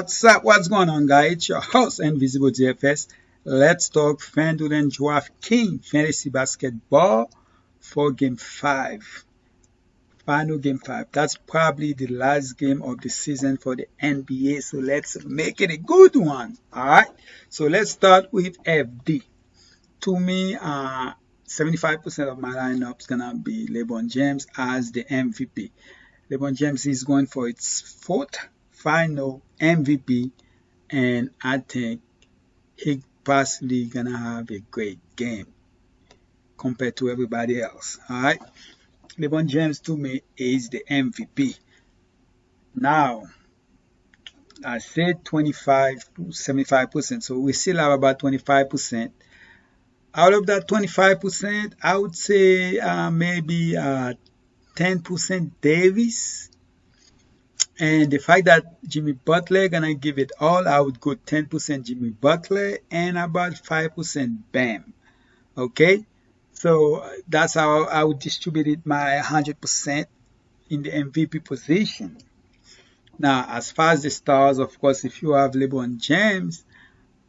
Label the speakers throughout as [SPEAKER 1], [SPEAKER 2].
[SPEAKER 1] What's up? What's going on, guys? It's your host, Invisible DFS. Let's talk Fanduel and Draftkings Fantasy Basketball for Game 5. Final Game 5. That's probably the last game of the season for the NBA, so let's make it a good one. Alright? So let's start with FD. To me, 75% of my lineup is gonna be LeBron James as the MVP. LeBron James is going for its fourth final MVP, and I think he possibly gonna have a great game compared to everybody else. All right, LeBron James to me is the MVP. Now, I said 25 to 75%, so we still have about 25%. Out of that 25%, I would say maybe 10% Davis. And the fact that Jimmy Butler gonna give it all, I would go 10% Jimmy Butler and about 5% Bam. Okay, so that's how I would distribute it my 100% in the MVP position. Now, as far as the stars, of course, if you have LeBron James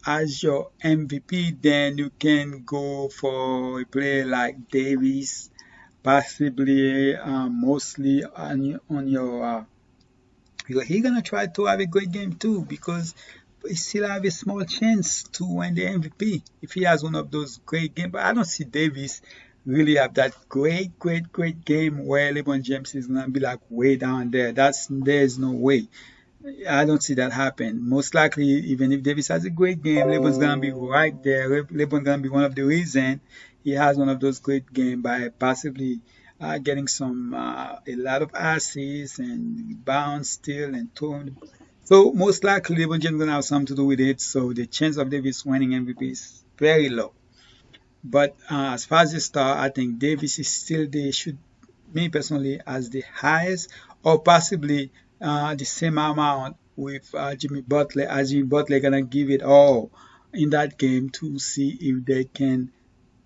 [SPEAKER 1] as your MVP, then you can go for a player like Davis, possibly mostly on your he's gonna try to have a great game too because he still have a small chance to win the MVP if he has one of those great games. But I don't see Davis really have that great game where LeBron James is gonna be like way down there. There's no way. I don't see that happen. Most likely, even if Davis has a great game, LeBron's gonna be right there. LeBron's gonna be one of the reason he has one of those great games by possibly getting some a lot of assists and bounce still and tone. So most likely LeBron James gonna have something to do with it. So the chance of Davis winning MVP is very low. But as far as the star, I think Davis is still the should me personally as the highest or possibly the same amount with Jimmy Butler as Jimmy Butler gonna give it all in that game to see if they can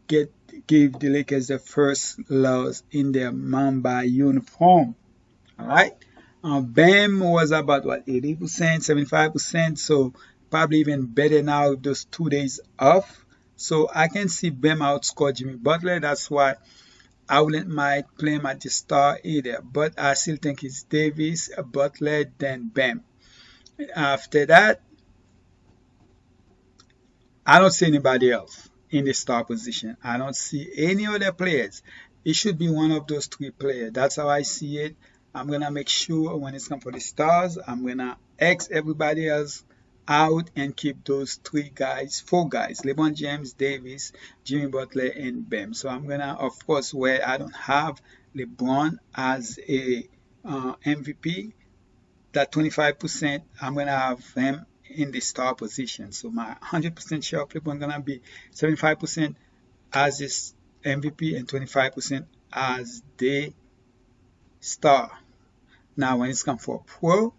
[SPEAKER 1] get give the Lakers the first loss in their Mamba uniform. All right. Bam was about what 80%, 75%, so probably even better now with those 2 days off. So I can see Bam outscore Jimmy Butler. That's why I wouldn't mind playing him at the star either. But I still think it's Davis, Butler, then Bam. After that, I don't see anybody else in the star position. I don't see any other players. It should be one of those three players. That's how I see it. I'm gonna make sure when it's come for the stars, I'm gonna X everybody else out and keep those four guys, LeBron James, Davis, Jimmy Butler, and Bam. So I'm gonna, of course, where I don't have LeBron as a MVP, that 25%, I'm gonna have him in the star position. So my 100% share of LeBron gonna be 75% as his MVP and 25% as the star. Now, when it's come for pro,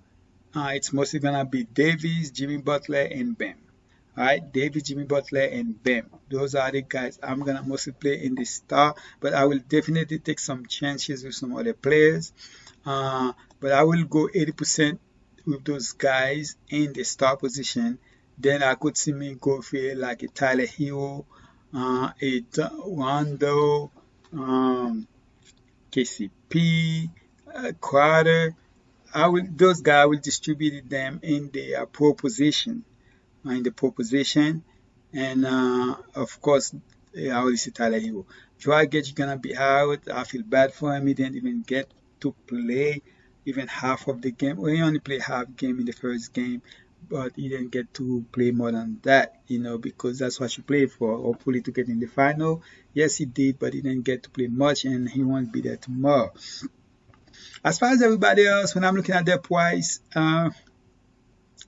[SPEAKER 1] it's mostly gonna be Davis, Jimmy Butler, and Bam. All right, Davis, Jimmy Butler, and Bam. Those are the guys I'm gonna mostly play in the star, but I will definitely take some chances with some other players. But I will go 80% with those guys in the star position. Then I could see me go for like a Tyler Hero, a Rondo, KCP, Crowder. Those guys will distribute them in the pro position, and of course, I always see Tyler Hero. Dragic gonna be out. I feel bad for him. He didn't even get to play even half of the game. Well, he only played half game in the first game, but he didn't get to play more than that, because that's what you play for, hopefully to get in the final. Yes, he did, but he didn't get to play much, and he won't be there tomorrow. As far as everybody else, when I'm looking at their price, Tyler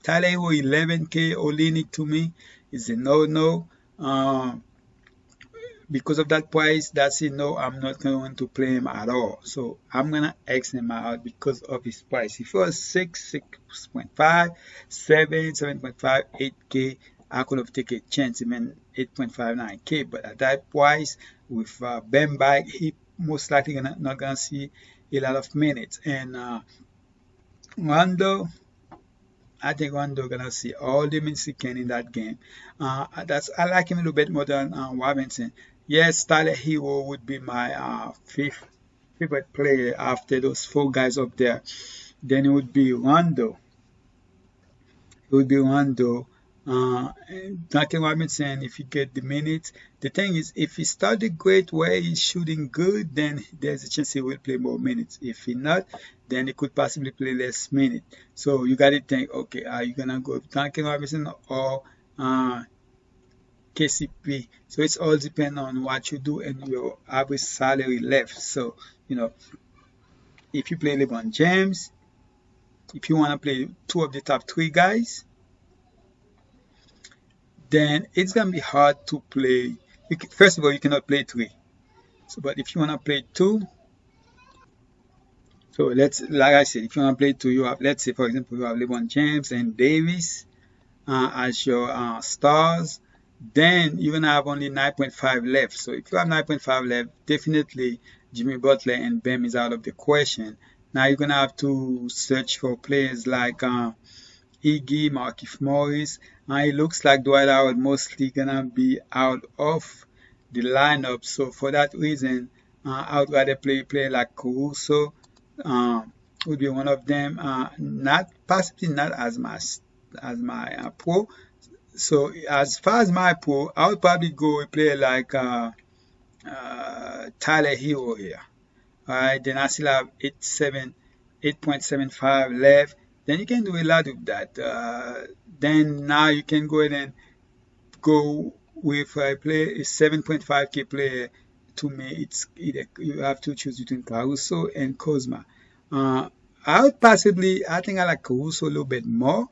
[SPEAKER 1] Hero 11K, Olenek to me is a no-no. Because of that price, that's a no. I'm not going to play him at all. So I'm gonna X him out because of his price. If it was 6.5, 7.5, 8K, I could have taken a chance, even 8.59K. But at that price, with Ben back, he most likely not gonna see a lot of minutes. And Rondo, I think Rondo gonna see all the minutes he can in that game. I like him a little bit more than Robinson. Yes, Tyler Hero would be my fifth favorite player after those four guys up there. Then it would be Rondo. It would be Rondo. Duncan Robinson, if you get the minutes. The thing is, if he started great where he's shooting good, then there's a chance he will play more minutes. If he not, then he could possibly play less minutes. So you got to think, okay, are you going to go with Duncan Robinson or KCP? So it's all depend on what you do and your average salary left. So, you know, if you play LeBron James, if you want to play two of the top three guys, then it's gonna be hard to play. First of all, you cannot play three. So, but if you wanna play two, so let's like I said, if you wanna play two, you have, let's say for example, you have LeBron James and Davis as your stars. Then you're gonna have only 9.5 left. So if you have 9.5 left, definitely Jimmy Butler and Bam is out of the question. Now you're gonna have to search for players like Iggy, Markieff Morris. It looks like Dwight Howard mostly gonna be out of the lineup. So for that reason, I would rather play a player like Caruso. Would be one of them. Not possibly not as my pro. So as far as my pro, I would probably go with a player like Tyler Hero here. Alright, then I still have 8.75 left. Then you can do a lot with that. Then now you can go ahead and go with a player, a 7.5k player. To me, it's either you have to choose between Caruso and Kozma. I would possibly, I think I like Caruso a little bit more.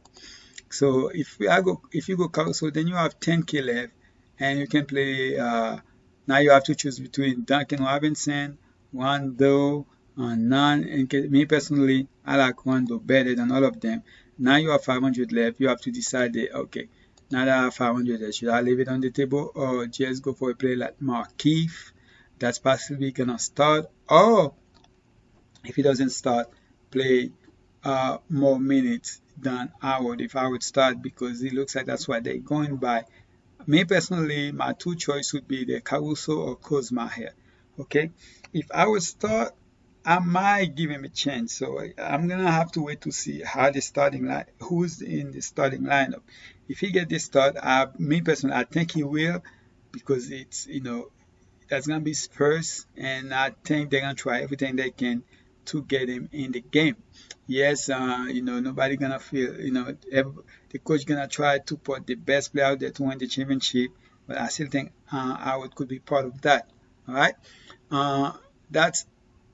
[SPEAKER 1] So if you go Caruso, then you have 10k left, and you can play. Now you have to choose between Duncan Robinson, Rondo, Nunn, and me personally, I like Rondo better than all of them. Now you have 500 left. You have to decide, okay, now that I have 500, should I leave it on the table or just go for a player like Markieff that's possibly gonna start, or if he doesn't start, play more minutes than Howard if I would start, because it looks like that's what they're going by. Me personally, my two choice would be the Caruso or Kozma here. Okay, if I would start, I might give him a chance. So I'm gonna have to wait to see how the starting line, who's in the starting lineup. If he get this start, me personally, I think he will, because it's that's gonna be his first, and I think they're gonna try everything they can to get him in the game. Yes, nobody gonna feel, the coach gonna try to put the best player out there to win the championship, but I still think Howard could be part of that. All right, that's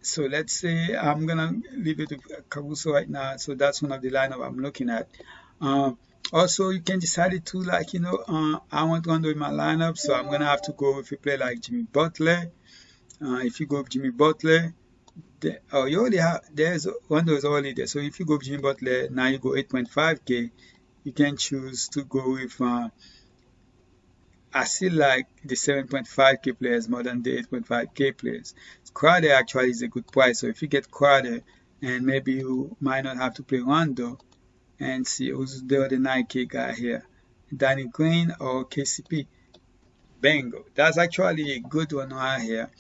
[SPEAKER 1] so. Let's say I'm gonna leave it with Caruso right now. So that's one of the lineup I'm looking at. Also, you can decide to I want Rondo in my lineup, so I'm gonna have to go with a player like Jimmy Butler. If you go with Jimmy Butler, you already have, there's Rondo is already there. So if you go with Jimmy Butler, now you go 8.5k. You can choose to go with. I still like the 7.5k players more than the 8.5k players. Crowder actually is a good price. So if you get Crowder, and maybe you might not have to play Rondo, and see who's the other 9k guy here, Danny Green or KCP. Bingo. That's actually a good one right here.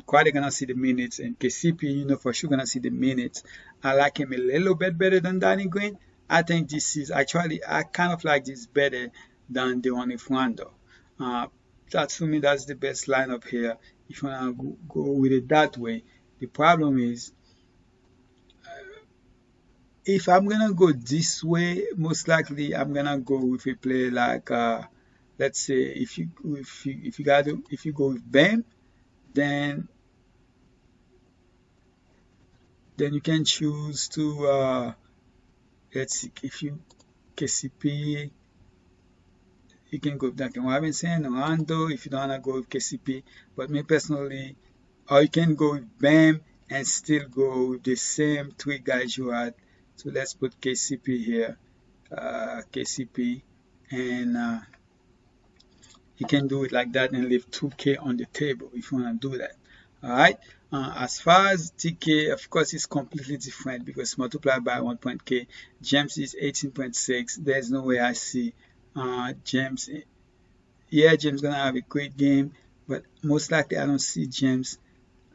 [SPEAKER 1] Quite gonna see the minutes, and KCP, for sure gonna see the minutes. I like him a little bit better than Danny Green. I think this is actually, I kind of like this better than the one with Rondo. That's for me, that's the best lineup here. If you wanna go with it that way. The problem is, if I'm gonna go this way, most likely I'm gonna go with a player like let's say if you go with Bam, then you can choose to let's see, if you KCP, you can go with Duncan Robinson, Rondo if you don't wanna go with KCP. But me personally, or you can go with Bam and still go with the same three guys you had. So let's put KCP here, KCP, and you can do it like that and leave 2k on the table if you want to do that. All right. As far as TK, of course, it's completely different because multiplied by 1 point K. James is 18.6. There's no way I see James. Yeah, James gonna have a great game, but most likely I don't see James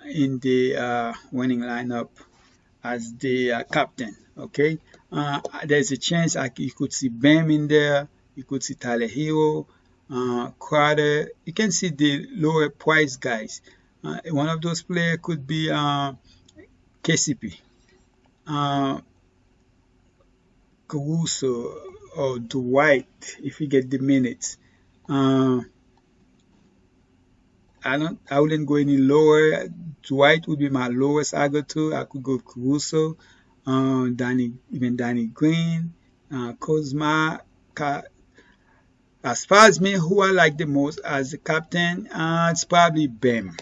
[SPEAKER 1] in the winning lineup as the captain. Okay, there's a chance you could see Bam in there. You could see Tyler Hero, Crowder. You can see the lower price guys. One of those players could be KCP, uh, Caruso, or Dwight if he get the minutes. Uh, I wouldn't go any lower. Dwight would be my lowest I go to. I could go with Caruso, Danny Green, Kozma. As far as me, who I like the most as the captain, it's probably Bam.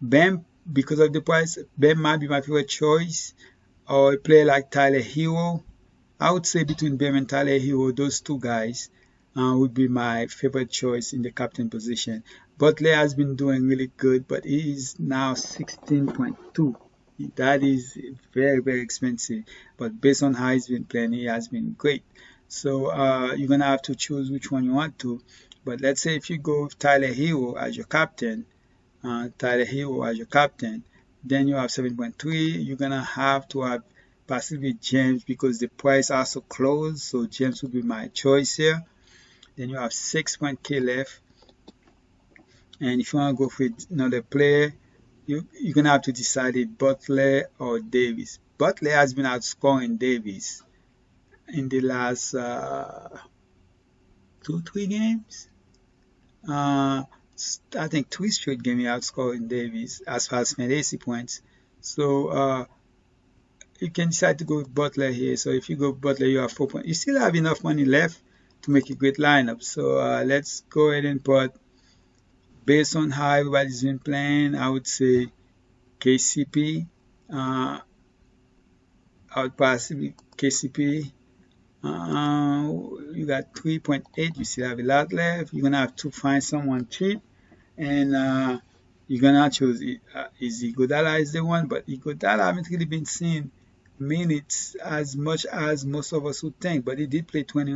[SPEAKER 1] Bam, because of the price, Bam might be my favorite choice. Or a player like Tyler Hero. I would say between Bam and Tyler Hero, those two guys would be my favorite choice in the captain position. Butler has been doing really good, but he is now 16.2. That is very, very expensive. But based on how he's been playing, he has been great. So you're going to have to choose which one you want to. But let's say if you go with Tyler Hero as your captain, then you have 7.3. You're going to have to have possibly James because the price are so close. So James would be my choice here. Then you have 6.k left. And if you want to go for another player, you're going to have to decide it Butler or Davis. Butler has been outscoring Davis in the last 2-3 games. I think 3 straight games he outscoring Davis as far as fantasy points. So you can decide to go with Butler here. So if you go Butler, you have 4 points. You still have enough money left to make a great lineup. So let's go ahead and put, based on how everybody's been playing, I would say KCP. I would possibly KCP. You got 3.8. You still have a lot left. You're gonna have to find someone cheap, and you're gonna choose. Is Iguodala is the one, but Iguodala haven't really been seeing minutes as much as most of us would think. But he did play 20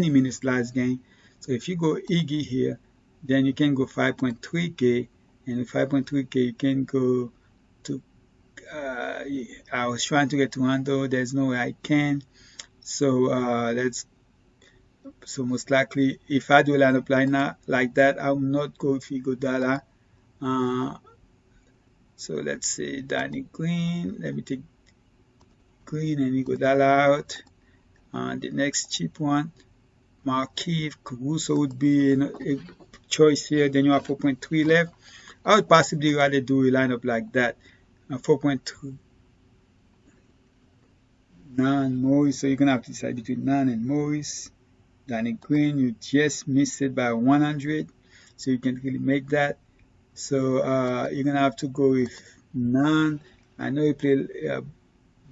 [SPEAKER 1] minutes last game. So if you go Iggy here, then you can go 5.3K, and with 5.3K you can go to. I was trying to get to Rondo. There's no way I can. So so most likely if I do a lineup like that, I will not go with Iguodala. So let's say Danny Green. Let me take Green and Iguodala out. The next cheap one, Marquise Caruso would be a choice here. Then you have 4.3 left. I would possibly rather do a lineup like that. 4.2. Nan Morris, so you're gonna have to decide between Nan and Morris. Danny Green, you just missed it by 100, so you can really make that. So you're gonna have to go with Nan. I know he played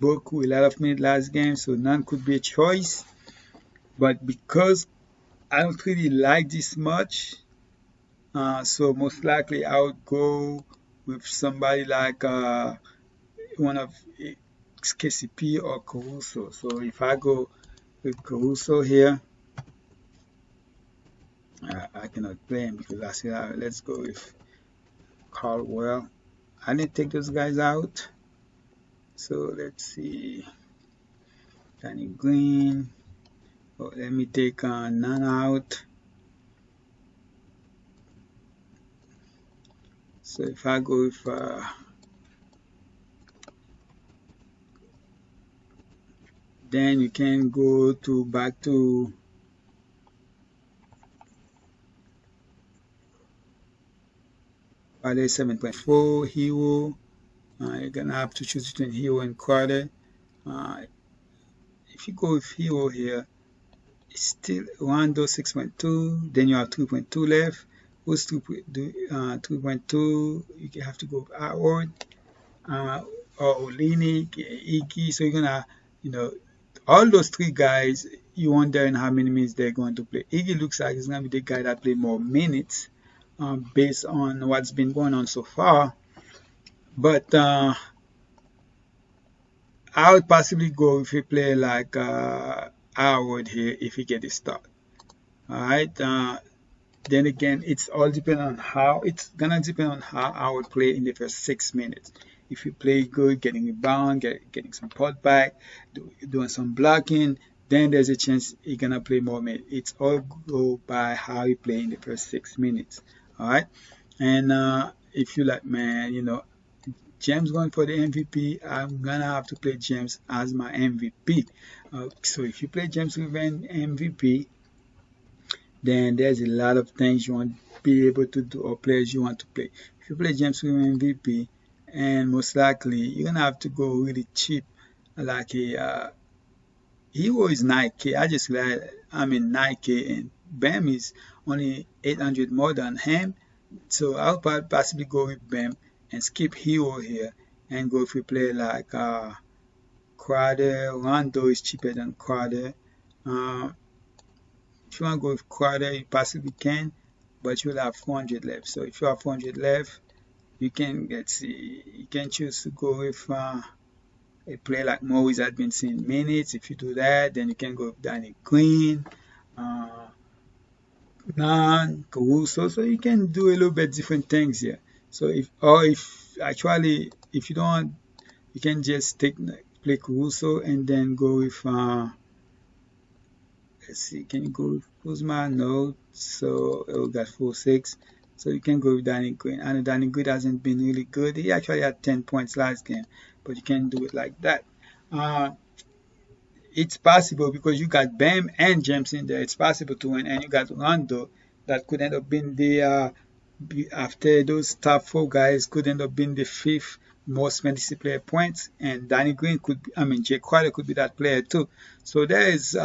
[SPEAKER 1] Boku a lot of minutes last game, so Nan could be a choice. But because I don't really like this much, so most likely I would go with somebody like one of KCP or Caruso. So if I go with Caruso here, I cannot play him because I said let's go with Caldwell. I didn't take those guys out. So let's see, Danny Green. Oh, let me take None out. So if I go with then you can go to back to Crowder 7.4 Hero. You're gonna have to choose between Hero and Crowder. If you go with Hero here, it's still Rondo 6.2. Then you have 3.2 left. Who's 3.2? You have to go with Howard or Olenek, Iggy. So you're gonna, all those three guys, you wondering how many minutes they're going to play. Iggy looks like he's going to be the guy that play more minutes based on what's been going on so far. But I would possibly go if he play like Howard here if he get a start. All right. Then again, it's all depend on how it's gonna depend on how I would play in the first 6 minutes. If you play good, getting rebound, getting some pot back, doing some blocking, then there's a chance you're gonna play more minutes. It's all go by how you play in the first 6 minutes. All right, and if you like, man, James going for the MVP, I'm gonna have to play James as my MVP. So if you play James with an MVP, then there's a lot of things you want to be able to do or players you want to play. If you play James with MVP, and most likely you're gonna have to go really cheap, like a Hero is 9K. I just like I'm in 9K, and Bam is only 800 more than him. So I'll possibly go with Bam and skip Hero here and go if we play like Crowder. Rondo is cheaper than Crowder. Uh, if you want to go with Crowder, you possibly can, but you'll have 400 left. So if you have 400 left, you can you can choose to go with a player like Maurice had been seeing minutes. If you do that, then you can go with Danny Green, uh, Nan, Caruso. So you can do a little bit different things here. So if actually if you don't, you can just play Caruso and then go with let's see, can you go with Kuzma? No. So we got 4-6. So you can go with Danny Green. I know Danny Green hasn't been really good. He actually had 10 points last game, but you can do it like that. Uh, it's possible because you got Bam and James in there. It's possible to win, and you got Rondo that could end up being the after those top four guys could end up being the fifth most fantasy player points, and Danny Green could, I mean, Jay Crowder could be that player too. So there is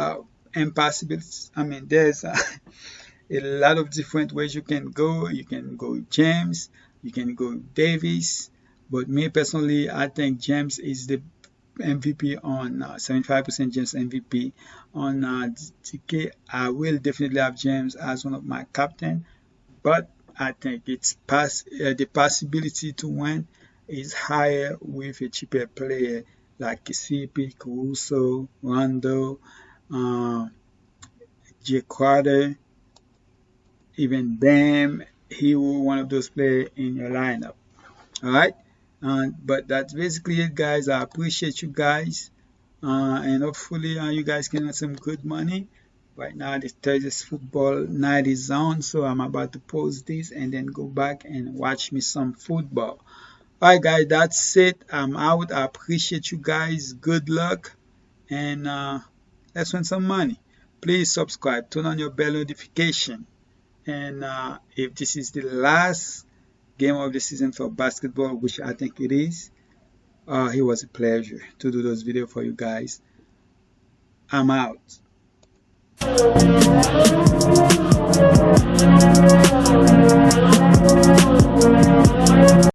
[SPEAKER 1] impossible. I mean, there's a lot of different ways you can go. You can go with James, you can go with Davis, but me personally, I think James is the MVP on 75% James MVP on DK. I will definitely have James as one of my captain, but I think the possibility to win is higher with a cheaper player like CP, Caruso, Rondo, uh, Jay Crowder, even Bam. He will one of those players in your lineup. All right. But that's basically it, guys. I appreciate you guys. And hopefully you guys can earn some good money. Right now, the Thursday football night is on, so I'm about to pause this and then go back and watch me some football. Alright, guys, that's it. I'm out. I appreciate you guys. Good luck, and let's win some money. Please subscribe, turn on your bell notification, and if this is the last game of the season for basketball, which I think it is, it was a pleasure to do those videos for you guys. I'm out.